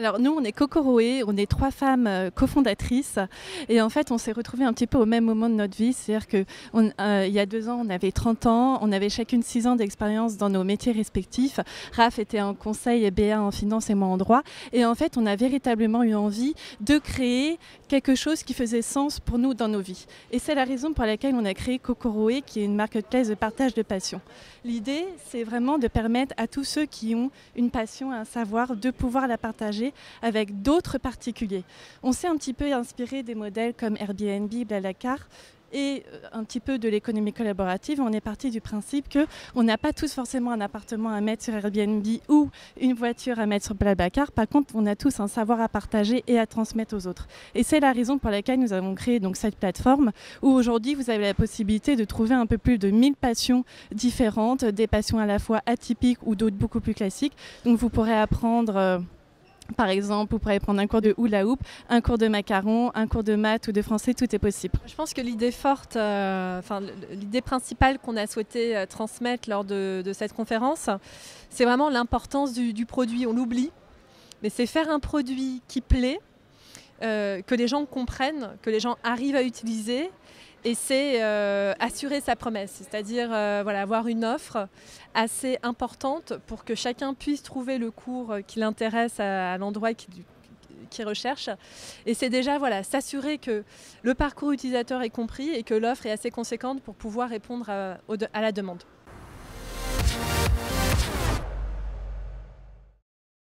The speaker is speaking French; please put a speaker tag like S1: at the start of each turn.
S1: Alors nous, on est Kokoroé, on est 3 femmes cofondatrices et en fait, on s'est retrouvées un petit peu au même moment de notre vie. C'est-à-dire qu'il y a 2 ans, on avait 30 ans, on avait chacune 6 ans d'expérience dans nos métiers respectifs. Raph était en conseil et Béa en finance et moi en droit. Et en fait, on a véritablement eu envie de créer quelque chose qui faisait sens pour nous dans nos vies. Et c'est la raison pour laquelle on a créé Kokoroé, qui est une marketplace de partage de passion. L'idée, c'est vraiment de permettre à tous ceux qui ont une passion, un savoir, de pouvoir la partager avec d'autres particuliers. On s'est un petit peu inspiré des modèles comme Airbnb, Blablacar et un petit peu de l'économie collaborative. On est parti du principe qu'on n'a pas tous forcément un appartement à mettre sur Airbnb ou une voiture à mettre sur Blablacar. Par contre, on a tous un savoir à partager et à transmettre aux autres. Et c'est la raison pour laquelle nous avons créé donc cette plateforme où aujourd'hui vous avez la possibilité de trouver un peu plus de 1000 passions différentes, des passions à la fois atypiques ou d'autres beaucoup plus classiques. Donc vous pourrez apprendre... Par exemple, vous pourrez prendre un cours de hula hoop, un cours de macarons, un cours de maths ou de français, tout est possible.
S2: Je pense que l'idée forte, l'idée principale qu'on a souhaité transmettre lors de cette conférence, c'est vraiment l'importance du produit. On l'oublie, mais c'est faire un produit qui plaît, que les gens comprennent, que les gens arrivent à utiliser. Et c'est assurer sa promesse, c'est-à-dire avoir une offre assez importante pour que chacun puisse trouver le cours qui l'intéresse à l'endroit qu'il recherche. Et c'est déjà s'assurer que le parcours utilisateur est compris et que l'offre est assez conséquente pour pouvoir répondre à la demande.